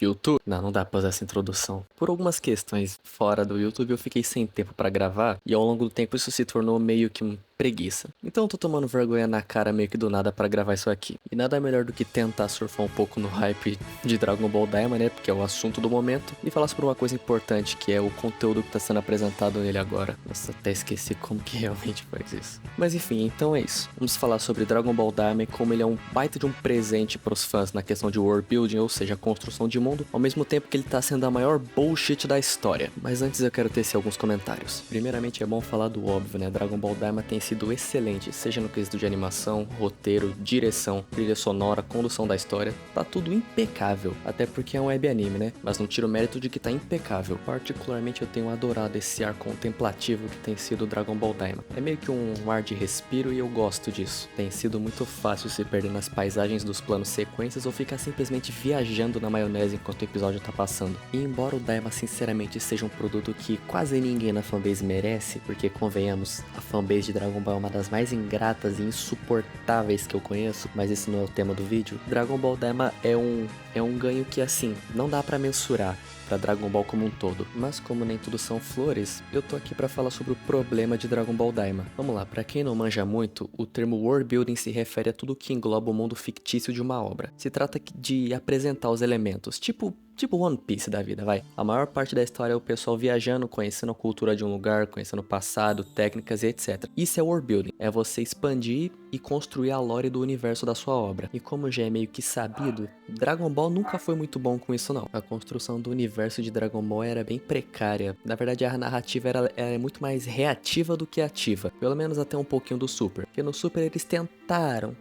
YouTube? Não dá pra usar essa introdução. Por algumas questões fora do YouTube, eu fiquei sem tempo pra gravar, e ao longo do tempo isso se tornou meio que um preguiça. Então eu tô tomando vergonha na cara meio que do nada pra gravar isso aqui. E nada melhor do que tentar surfar um pouco no hype de Dragon Ball Daima, né? Porque é o assunto do momento. E falar sobre uma coisa importante, que é o conteúdo que tá sendo apresentado nele agora. Nossa, até esqueci como que realmente faz isso. Mas enfim, então é isso. Vamos falar sobre Dragon Ball Daima e como ele é um baita de um presente pros fãs na questão de world building, ou seja, construção de mundo, ao mesmo tempo que ele tá sendo a maior bullshit da história. Mas antes eu quero tecer alguns comentários. Primeiramente é bom falar do óbvio, né? Dragon Ball Daima tem sido excelente, seja no quesito de animação, roteiro, direção, trilha sonora, condução da história, tá tudo impecável, até porque é um web anime, né? Mas não tira o mérito de que tá impecável. Particularmente eu tenho adorado esse ar contemplativo que tem sido Dragon Ball Daima. É meio que um ar de respiro e eu gosto disso. Tem sido muito fácil se perder nas paisagens dos planos sequências ou ficar simplesmente viajando na maionese enquanto o episódio tá passando. E embora o Daima sinceramente seja um produto que quase ninguém na fanbase merece, porque convenhamos, a fanbase de Dragon Ball é uma das mais ingratas e insuportáveis que eu conheço, mas esse não é o tema do vídeo. Dragon Ball Daima é um ganho que assim, não dá pra mensurar pra Dragon Ball como um todo. Mas como nem tudo são flores, eu tô aqui pra falar sobre o problema de Dragon Ball Daima. Vamos lá, pra quem não manja muito, o termo world building se refere a tudo que engloba o mundo fictício de uma obra. Se trata de apresentar os elementos, tipo One Piece da vida, vai. A maior parte da história é o pessoal viajando, conhecendo a cultura de um lugar, conhecendo o passado, técnicas e etc. Isso é world building, é você expandir e construir a lore do universo da sua obra. E como já é meio que sabido, Dragon Ball nunca foi muito bom com isso não. A construção do universo de Dragon Ball era bem precária. Na verdade, a narrativa era muito mais reativa do que ativa. Pelo menos até um pouquinho do Super. Porque no Super eles tentaram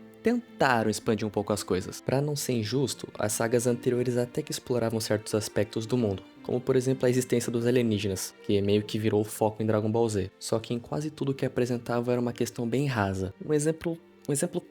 expandir um pouco as coisas. Pra não ser injusto, as sagas anteriores até que exploravam certos aspectos do mundo, como por exemplo a existência dos alienígenas, que meio que virou o foco em Dragon Ball Z. Só que em quase tudo que apresentava era uma questão bem rasa. Um exemplo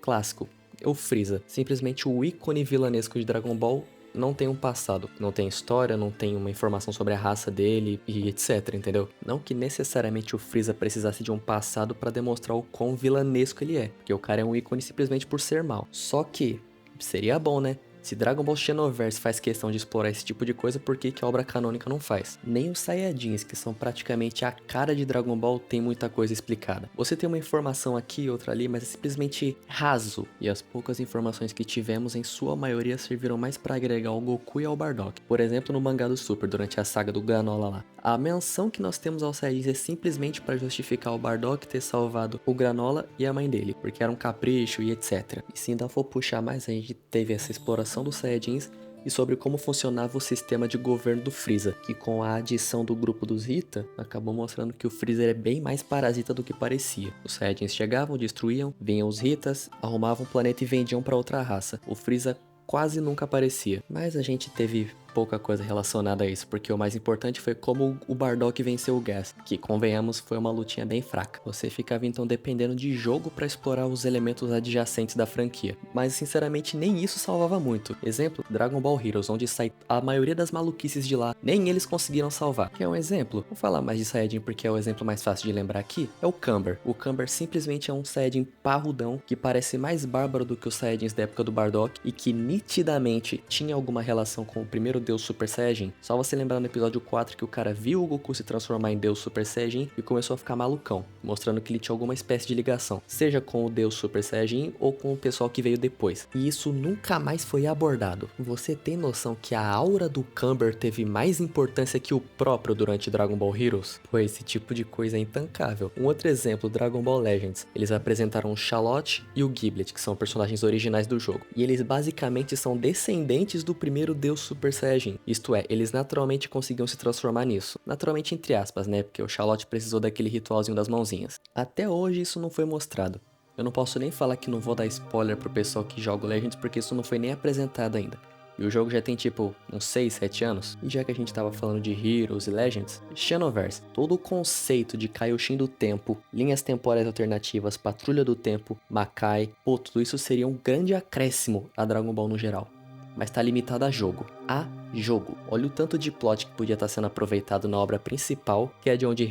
clássico é o Freeza, simplesmente o ícone vilanesco de Dragon Ball. Não tem um passado, não tem história, não tem uma informação sobre a raça dele e etc, entendeu? Não que necessariamente o Freeza precisasse de um passado pra demonstrar o quão vilanesco ele é, porque o cara é um ícone simplesmente por ser mal. Só que seria bom, né? Se Dragon Ball Xenoverse faz questão de explorar esse tipo de coisa, por que a obra canônica não faz? Nem os Saiyajins, que são praticamente a cara de Dragon Ball, tem muita coisa explicada. Você tem uma informação aqui e outra ali, mas é simplesmente raso. E as poucas informações que tivemos, em sua maioria, serviram mais para agregar ao Goku e ao Bardock. Por exemplo, no mangá do Super, durante a saga do Granola lá. A menção que nós temos aos Saiyajins é simplesmente para justificar o Bardock ter salvado o Granola e a mãe dele, porque era um capricho e etc. E se ainda for puxar mais, a gente teve essa exploração dos Saiyajins e sobre como funcionava o sistema de governo do Freeza, que com a adição do grupo dos Hita, acabou mostrando que o Freeza é bem mais parasita do que parecia. Os Saiyajins chegavam, destruíam, vinham os Hitas, arrumavam o planeta e vendiam para outra raça. O Freeza quase nunca aparecia, mas a gente teve pouca coisa relacionada a isso, porque o mais importante foi como o Bardock venceu o Gas, que convenhamos foi uma lutinha bem fraca. Você ficava então dependendo de jogo para explorar os elementos adjacentes da franquia, mas sinceramente nem isso salvava muito. Exemplo, Dragon Ball Heroes, onde sai a maioria das maluquices de lá, nem eles conseguiram salvar. Quer um exemplo? Vou falar mais de Saiyajin porque é o exemplo mais fácil de lembrar aqui, é o Camber. O Camber simplesmente é um Saiyajin parrudão, que parece mais bárbaro do que os Saiyajins da época do Bardock, e que nitidamente tinha alguma relação com o primeiro Deus Super Saiyajin. Só você lembrar no episódio 4 que o cara viu o Goku se transformar em Deus Super Saiyajin e começou a ficar malucão, mostrando que ele tinha alguma espécie de ligação, seja com o Deus Super Saiyajin ou com o pessoal que veio depois. E isso nunca mais foi abordado. Você tem noção que a aura do Camber teve mais importância que o próprio durante Dragon Ball Heroes? Pois esse tipo de coisa é intancável. Um outro exemplo, Dragon Ball Legends. Eles apresentaram o Charlotte e o Giblet, que são personagens originais do jogo. E eles basicamente são descendentes do primeiro Deus Super Saiyajin. Isto é, eles naturalmente conseguiam se transformar nisso. Naturalmente entre aspas, né? Porque o Charlotte precisou daquele ritualzinho das mãozinhas. Até hoje isso não foi mostrado. Eu não posso nem falar que não vou dar spoiler pro pessoal que joga o Legends, porque isso não foi nem apresentado ainda. E o jogo já tem tipo uns 6, 7 anos. E já que a gente tava falando de Heroes e Legends, Xenoverse, todo o conceito de Kaioshin do tempo, linhas temporais alternativas, patrulha do tempo, Makai, pô, tudo isso seria um grande acréscimo a Dragon Ball no geral. mas tá limitado a jogo. A jogo. Olha o tanto de plot que podia estar sendo aproveitado na obra principal, que é de onde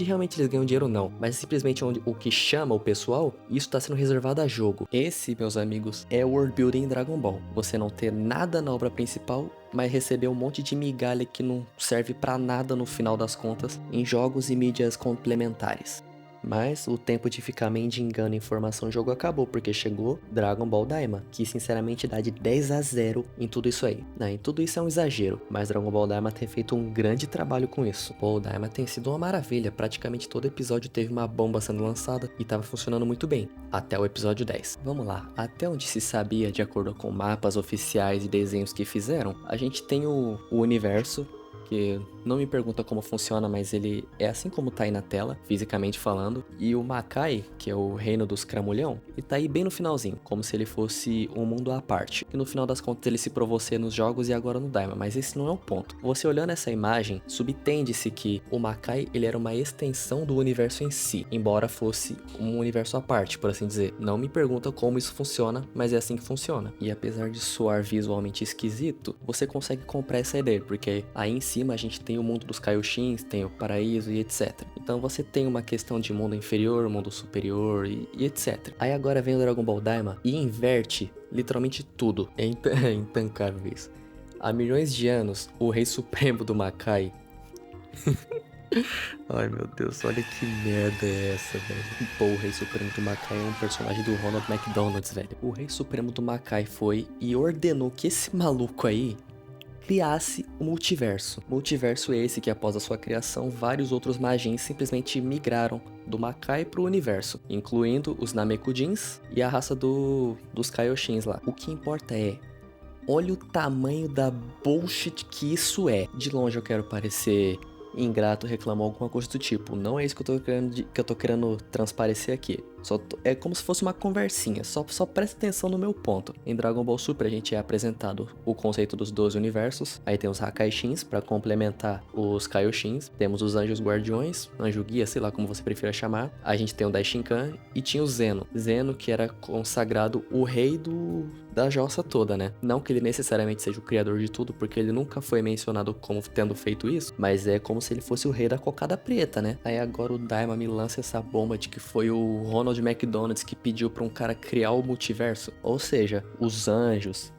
realmente eles ganham dinheiro não, mas simplesmente onde o que chama o pessoal, isso tá sendo reservado a jogo. Esse, meus amigos, é o world building em Dragon Ball. Você não ter nada na obra principal, mas receber um monte de migalha que não serve pra nada no final das contas em jogos e mídias complementares. Mas o tempo de ficar mendigando informação no jogo acabou, porque chegou Dragon Ball Daima, que sinceramente dá de 10-0 em tudo isso aí. Em tudo isso é um exagero, mas Dragon Ball Daima tem feito um grande trabalho com isso. Pô, o Daima tem sido uma maravilha, praticamente todo episódio teve uma bomba sendo lançada e tava funcionando muito bem, até o episódio 10. Vamos lá, até onde se sabia, de acordo com mapas oficiais e desenhos que fizeram, a gente tem o universo, que não me pergunta como funciona, mas ele é assim como tá aí na tela, fisicamente falando. E o Makai, que é o reino dos Cramulhão, ele tá aí bem no finalzinho, como se ele fosse um mundo à parte. E no final das contas ele se provou ser nos jogos e agora no Daima, mas esse não é o ponto. Você olhando essa imagem, subtende-se que o Makai, ele era uma extensão do universo em si, embora fosse um universo à parte, por assim dizer. Não me pergunta como isso funciona, mas é assim que funciona. E apesar de soar visualmente esquisito, você consegue comprar essa ideia, porque aí em cima a gente tem o mundo dos Kaioshins, tem o paraíso e etc. Então você tem uma questão de mundo inferior, mundo superior e etc. Aí agora vem o Dragon Ball Daima e inverte literalmente tudo. É intancável isso. Há milhões de anos, o Rei Supremo do Makai... Ai meu Deus, olha que merda é essa, velho. Pô, o Rei Supremo do Makai é um personagem do Ronald McDonald's, velho. O Rei Supremo do Makai foi e ordenou que esse maluco aí criasse o multiverso. Multiverso é esse que, após a sua criação, vários outros Majins simplesmente migraram do Makai pro universo, incluindo os Namekujins e a raça dos Kaioshins lá. O que importa é, olha o tamanho da bullshit que isso é. De longe eu quero parecer ingrato, reclamar alguma coisa do tipo. Não é isso que eu tô querendo transparecer aqui. É como se fosse uma conversinha, só presta atenção no meu ponto. Em Dragon Ball Super a gente é apresentado o conceito dos 12 universos, aí tem os Hakaishins para complementar os Kaioshins, temos os Anjos Guardiões, Anjo Guia, sei lá como você prefira chamar, a gente tem o Daishinkan e tinha o Zeno. Zeno que era consagrado o rei da jossa toda, né? Não que ele necessariamente seja o criador de tudo, porque ele nunca foi mencionado como tendo feito isso, mas é como se ele fosse o rei da cocada preta, né? Aí agora o Daima me lança essa bomba de que foi o Ronald McDonald's que pediu pra um cara criar o multiverso. Ou seja, os anjos,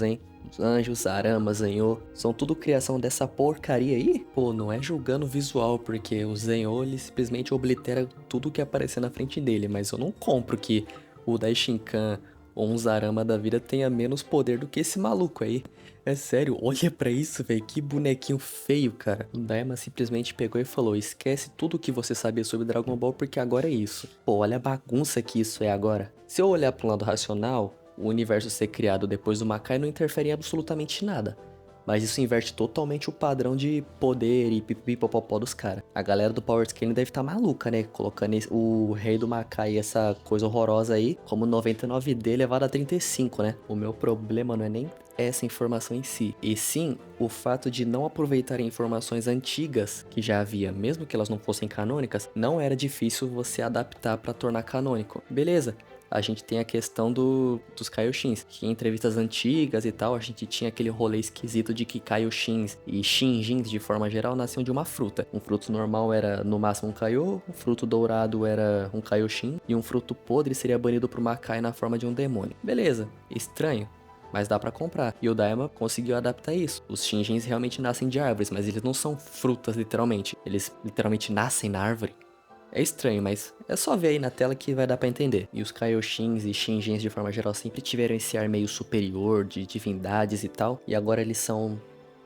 hein? Os anjos, Arama, Zenhou, são tudo criação dessa porcaria aí? Pô, não é julgando o visual, porque o Zenhou, ele simplesmente oblitera tudo que aparecer na frente dele, mas eu não compro que o Daishinkan ou um Zarama da vida tenha menos poder do que esse maluco aí. É sério, olha pra isso, velho, que bonequinho feio, cara. O Daima simplesmente pegou e falou, esquece tudo o que você sabia sobre Dragon Ball, porque agora é isso. Pô, olha a bagunça que isso é agora. Se eu olhar pro lado racional, o universo ser criado depois do Makai não interfere em absolutamente nada. Mas isso inverte totalmente o padrão de poder e pipipopopó dos caras. A galera do Power Scaling deve estar maluca, né? Colocando o rei do Makai, essa coisa horrorosa aí, como 99D elevado a 35, né? O meu problema não é nem essa informação em si, e sim o fato de não aproveitarem informações antigas que já havia, mesmo que elas não fossem canônicas, não era difícil você adaptar para tornar canônico. Beleza. A gente tem a questão dos Kaioshins, que em entrevistas antigas e tal, a gente tinha aquele rolê esquisito de que Kaioshins e Shinjins, de forma geral, nasciam de uma fruta. Um fruto normal era, no máximo, um Kaiô, um fruto dourado era um Kaioshin, e um fruto podre seria banido pro Makai na forma de um demônio. Beleza, estranho, mas dá pra comprar. E o Daima conseguiu adaptar isso. Os Shinjins realmente nascem de árvores, mas eles não são frutas, literalmente. Eles literalmente nascem na árvore. É estranho, mas é só ver aí na tela que vai dar pra entender. E os Kaioshins e Shinjins de forma geral sempre tiveram esse ar meio superior, de divindades e tal. E agora eles são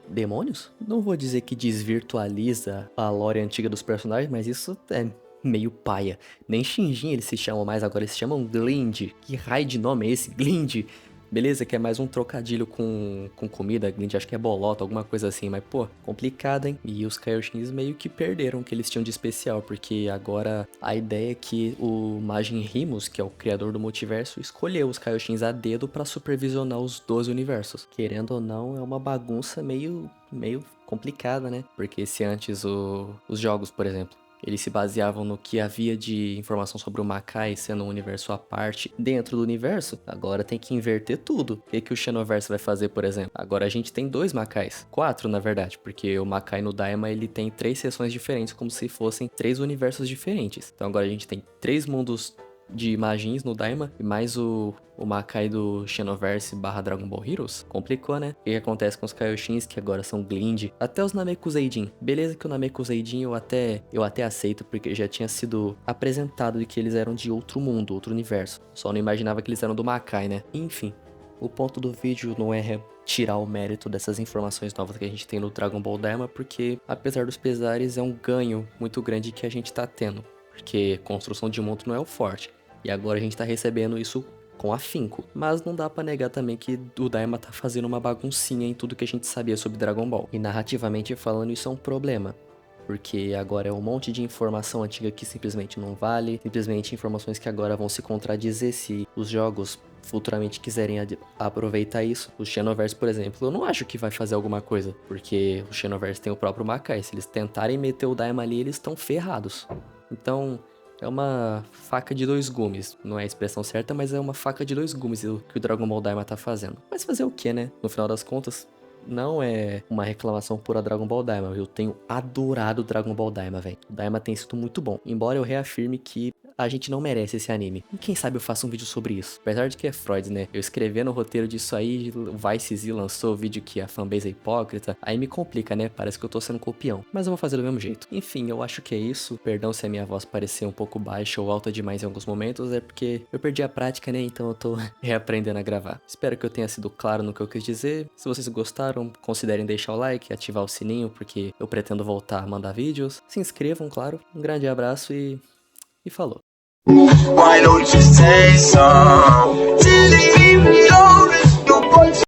demônios? Não vou dizer que desvirtualiza a lore antiga dos personagens, mas isso é meio paia. Nem Shinjin eles se chamam mais, agora eles se chamam Glind. Que raio de nome é esse? Glind! Beleza, que é mais um trocadilho com comida, Glind acho que é bolota, alguma coisa assim, mas pô, complicado, hein? E os Kaioshins meio que perderam o que eles tinham de especial, porque agora a ideia é que o Majin Rimos, que é o criador do multiverso, escolheu os Kaioshins a dedo pra supervisionar os 12 universos. Querendo ou não, é uma bagunça meio complicada, né? Porque se antes os jogos, por exemplo, eles se baseavam no que havia de informação sobre o Makai sendo um universo à parte dentro do universo, agora tem que inverter tudo. O que o Xenoverse vai fazer, por exemplo? Agora a gente tem 2 Makais, 4 na verdade, porque o Makai no Daima ele tem 3 seções diferentes, como se fossem 3 universos diferentes. Então agora a gente tem 3 mundos de Majins no Daima e mais o Makai do Xenoverse / Dragon Ball Heroes. Complicou, né? O que acontece com os Kaioshins, que agora são Glind, até os Namekuseidin. Beleza que o Namekuseidin eu até aceito, porque já tinha sido apresentado de que eles eram de outro mundo, outro universo. Só não imaginava que eles eram do Makai, né? Enfim, o ponto do vídeo não é tirar o mérito dessas informações novas que a gente tem no Dragon Ball Daima, porque apesar dos pesares é um ganho muito grande que a gente tá tendo, porque construção de mundo não é o forte. E agora a gente tá recebendo isso com afinco. Mas não dá pra negar também que o Daima tá fazendo uma baguncinha em tudo que a gente sabia sobre Dragon Ball. E narrativamente falando, isso é um problema. Porque agora é um monte de informação antiga que simplesmente não vale. Simplesmente informações que agora vão se contradizer se os jogos futuramente quiserem aproveitar isso. O Xenoverse, por exemplo, eu não acho que vai fazer alguma coisa. Porque o Xenoverse tem o próprio Makai. Se eles tentarem meter o Daima ali, eles estão ferrados. Então é uma faca de 2 gumes. Não é a expressão certa, mas é uma faca de 2 gumes que o Dragon Ball Daima tá fazendo. Mas fazer o que, né? No final das contas, não é uma reclamação por a Dragon Ball Daima. Eu tenho adorado Dragon Ball Daima, velho. O Daima tem sido muito bom. Embora eu reafirme que a gente não merece esse anime. E quem sabe eu faço um vídeo sobre isso. Apesar de que é Freud, né? Eu escrevendo o roteiro disso aí, o Vice Z lançou o vídeo que a fanbase é hipócrita. Aí me complica, né? Parece que eu tô sendo copião. Mas eu vou fazer do mesmo jeito. Enfim, eu acho que é isso. Perdão se a minha voz parecer um pouco baixa ou alta demais em alguns momentos. É porque eu perdi a prática, né? Então eu tô reaprendendo a gravar. Espero que eu tenha sido claro no que eu quis dizer. Se vocês gostaram, considerem deixar o like, ativar o sininho, porque eu pretendo voltar a mandar vídeos. Se inscrevam, claro. Um grande abraço e falou. Why don't you say so?